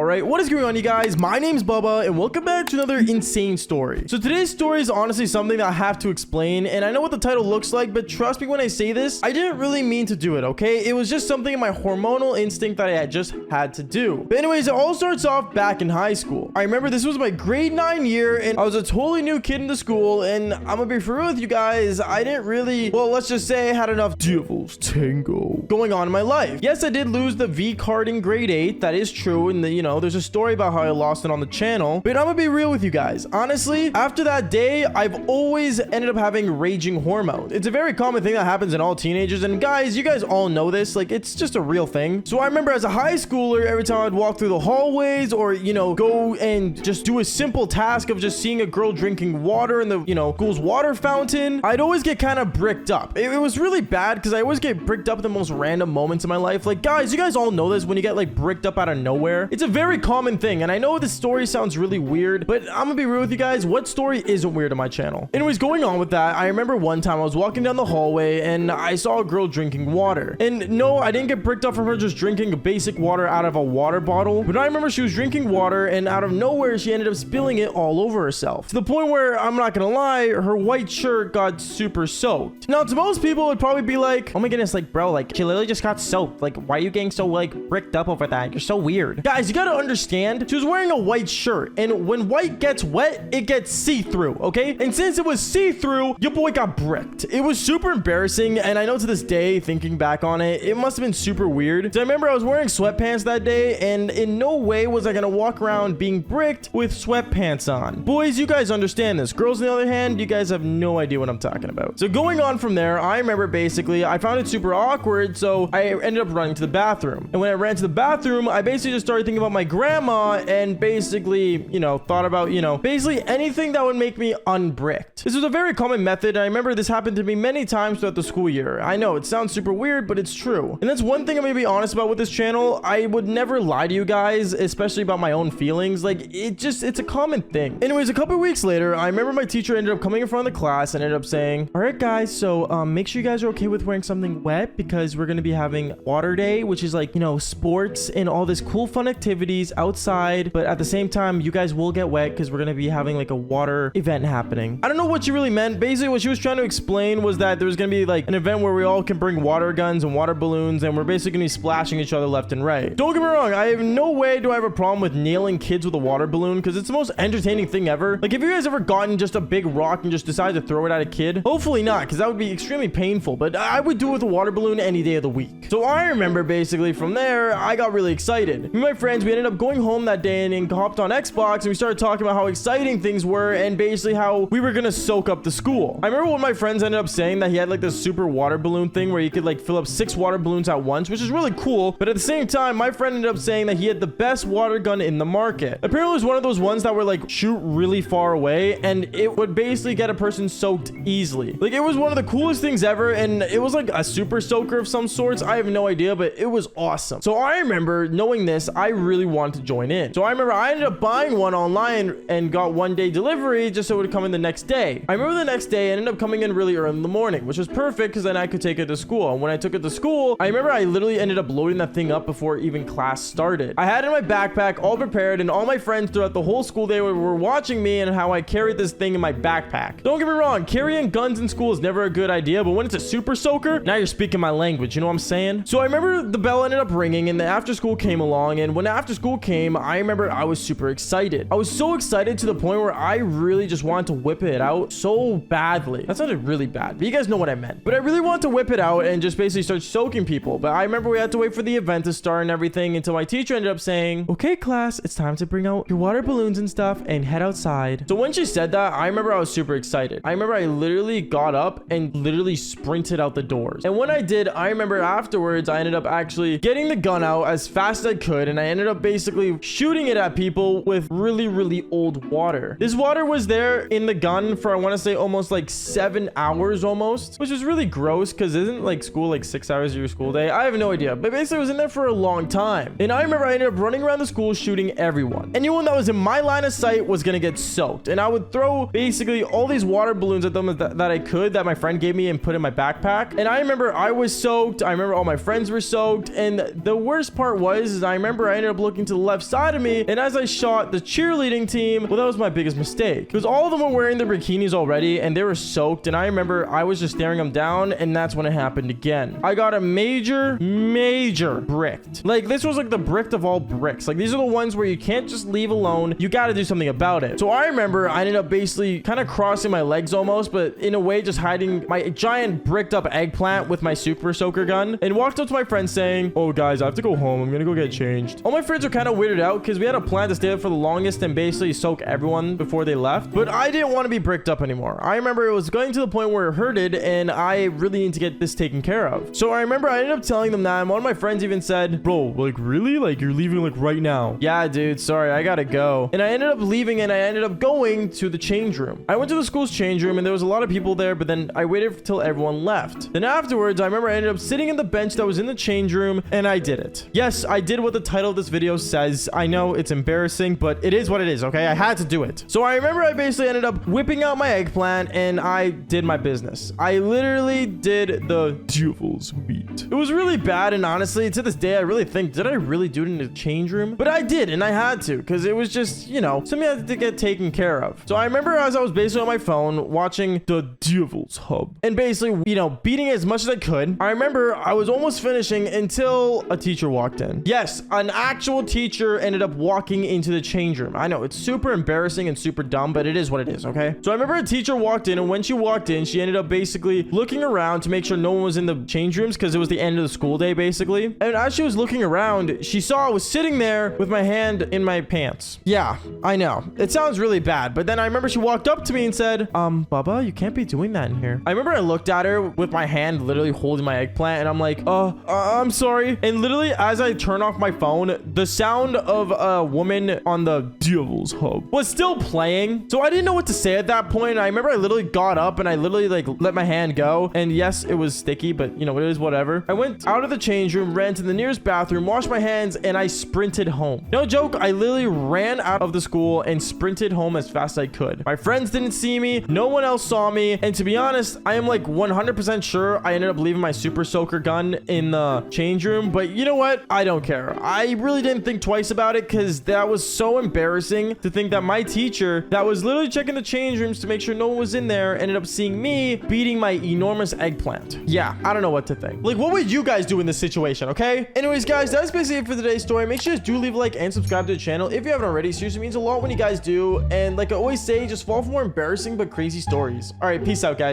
right, what is going on, you guys? My name's Bubba, and welcome back to another insane story. So today's story is honestly something that I have to explain, and I know what the title looks like, but trust me when I say this, I didn't really mean to do it, okay? It was just something in my hormonal instinct that I had just had to do. But anyways, it all starts off back in high school. I remember this was my grade 9 year, and I was a totally new kid in the school, and I'm gonna be for real with you guys, I didn't really, well, let's just say I had enough devil's tango going on in my life. Yes, I did lose the V card in grade 8, that is true, and you know, there's a story about how I lost it on the channel, but I'm gonna be real with you guys. Honestly, after that day, I've always ended up having raging hormones. It's a very common thing that happens in all teenagers, and guys, you guys all know this, like, it's just a real thing. So I remember as a high schooler, every time I'd walk through the hallways or, you know, go and just do a simple task of just seeing a girl drinking water in the, you know, school's water fountain, I'd always get kind of bricked up. It was really bad because I always get bricked up at the most random moments in my life. Like, guys, you guys all know this when you get like bricked up out of nowhere. It's a very common thing, and I know this story sounds really weird, but I'm gonna be real with you guys, what story isn't weird on my channel? Anyways, going on with that, I remember one time I was walking down the hallway and I saw a girl drinking water, and no, I didn't get bricked up from her just drinking basic water out of a water bottle, but I remember she was drinking water, and out of nowhere she ended up spilling it all over herself, to the point where, I'm not gonna lie, her white shirt got super soaked. Now, to most people, it'd probably be like, oh my goodness, like, bro, like, she literally just got soaked, like, why are you getting so, like, bricked up over that? You're so weird. Guys, you gotta understand, she was wearing a white shirt, and when white gets wet, it gets see-through, okay? And since it was see-through, your boy got bricked. It was super embarrassing, and I know to this day, thinking back on it, it must have been super weird. So I remember I was wearing sweatpants that day, and in no way was I gonna walk around being bricked with sweatpants on. Boys, you guys understand this. Girls, on the other hand, you guys have no idea what I'm talking about. So going on from there, I remember basically, I found it super awkward, so I ended up running to the bathroom. And when I ran to the bathroom, I basically just started thinking about my grandma and basically, you know, thought about, you know, basically anything that would make me unbricked. This was a very common method. I remember this happened to me many times throughout the school year. I know it sounds super weird, but it's true. And that's one thing I'm gonna be honest about with this channel. I would never lie to you guys, especially about my own feelings. Like, it's a common thing. Anyways, a couple of weeks later, I remember my teacher ended up coming in front of the class and ended up saying, all right, guys, so make sure you guys are okay with wearing something wet because we're gonna be having water day, which is like, you know, sports and all this cool fun activities outside, but at the same time, you guys will get wet because we're gonna be having like a water event happening. I don't know what she really meant. Basically, what she was trying to explain was that there was gonna be like an event where we all can bring water guns and water balloons, and we're basically gonna be splashing each other left and right. Don't get me wrong, I have no way do I have a problem with nailing kids with a water balloon because it's the most entertaining thing ever. Like, have you guys ever gotten just a big rock and just decided to throw it at a kid? Hopefully not, because that would be extremely painful, but I would do it with a water balloon any day of the week. So I remember basically from there, I got really excited. Me and my friends, we ended up going home that day and hopped on Xbox, and we started talking about how exciting things were and basically how we were gonna soak up the school. I remember one of my friends ended up saying that he had like this super water balloon thing where you could like fill up 6 water balloons at once, which is really cool, but at the same time, my friend ended up saying that he had the best water gun in the market. Apparently it was one of those ones that were like shoot really far away, and it would basically get a person soaked easily. Like, it was one of the coolest things ever, and it was like a super soaker of some sorts. I have no idea, but it was awesome. So I remember knowing this, I really wanted to join in. So I remember I ended up buying one online and got 1-day delivery just so it would come in the next day. I remember the next day it ended up coming in really early in the morning, which was perfect because then I could take it to school. And when I took it to school, I remember I literally ended up loading that thing up before even class started. I had it in my backpack all prepared, and all my friends throughout the whole school day were watching me and how I carried this thing in my backpack. Don't get me wrong, carrying guns in school is never a good idea, but when it's a super soaker, now you're speaking my language, you know what I'm saying? So I remember the bell ended up ringing and the after school came along, and when after school came, I remember I was super excited. I was so excited to the point where I really just wanted to whip it out so badly. That sounded really bad, but you guys know what I meant. But I really wanted to whip it out and just basically start soaking people. But I remember we had to wait for the event to start and everything until my teacher ended up saying, okay, class, it's time to bring out your water balloons and stuff and head outside. So when she said that, I remember I was super excited. I remember I literally got up and literally sprinted out the doors. And when I did, I remember afterwards, I ended up actually getting the gun out as fast as I could, and I ended up basically shooting it at people with really, really old water. This water was there in the gun for, I want to say, almost like 7 hours almost, which was really gross because isn't like school like 6 hours of your school day? I have no idea, but basically I was in there for a long time. And I remember I ended up running around the school shooting everyone. Anyone that was in my line of sight was gonna get soaked, and I would throw basically all these water balloons at them that I could, that my friend gave me and put in my backpack. And I remember I was soaked. I remember all my friends were soaked, and the worst part was is I remember I ended up looking looking to the left side of me, and as I shot the cheerleading team, well, that was my biggest mistake, because all of them were wearing their bikinis already and they were soaked, and I remember I was just staring them down, and that's when it happened again. I got a major bricked. Like, this was like the bricked of all bricks. Like, these are the ones where you can't just leave alone. You got to do something about it. So I remember I ended up basically kind of crossing my legs almost, but in a way just hiding my giant bricked up eggplant with my super soaker gun, and walked up to my friends saying, oh guys, I have to go home. I'm gonna go get changed. All my friends were kind of weirded out because we had a plan to stay up for the longest and basically soak everyone before they left, but I didn't want to be bricked up anymore. I remember it was going to the point where it hurted and I really need to get this taken care of. So I remember I ended up telling them that, and one of my friends even said, bro, like, really? Like, you're leaving like right now? Yeah, dude, sorry, I gotta go. And I ended up leaving, and I ended up going to the change room. I went to the school's change room and there was a lot of people there, but then I waited till everyone left. Then afterwards, I remember I ended up sitting in the bench that was in the change room, and I did it. Yes, I did what the title of this video says. I know it's embarrassing, but it is what it is, okay? I had to do it. So I remember I basically ended up whipping out my eggplant and I did my business. I literally did the devil's meat. It was really bad, and honestly, to this day, I really think, did I really do it in the change room? But I did, and I had to, because it was just, you know, something I had to get taken care of. So I remember as I was basically on my phone watching the Devil's Hub and basically, you know, beating as much as I could. I remember I was almost finishing until a teacher walked in. Yes, an actual teacher ended up walking into the change room. I know it's super embarrassing and super dumb, but it is what it is, okay? So I remember a teacher walked in, and when she walked in, she ended up basically looking around to make sure no one was in the change rooms because it was the end of the school day, basically. And as she was looking around, she saw I was sitting there with my hand in my pants. Yeah, I know. It sounds really bad, but then I remember she walked up to me and said, Baba, you can't be doing that in here. I remember I looked at her with my hand literally holding my eggplant, and I'm like, I'm sorry. And literally, as I turn off my phone, the sound of a woman on the Devil's Hub was still playing. So I didn't know what to say at that point. I remember I literally got up and I literally like let my hand go. And yes, it was sticky, but you know, it is whatever. I went out of the change room, ran to the nearest bathroom, washed my hands, and I sprinted home. No joke, I literally ran out of the school and sprinted home as fast as I could. My friends didn't see me. No one else saw me. And to be honest, I am like 100% sure I ended up leaving my super soaker gun in the change room. But you know what? I don't care. I really didn't think twice about it because that was so embarrassing to think that my teacher that was literally checking the change rooms to make sure no one was in there ended up seeing me beating my enormous eggplant. Yeah, I don't know what to think. Like, what would you guys do in this situation, okay? Anyways, guys, that's basically it for today's story. Make sure you do leave a like and subscribe to the channel if you haven't already. Seriously, it means a lot when you guys do. And like I always say, just fall for more embarrassing but crazy stories. All right, peace out, guys.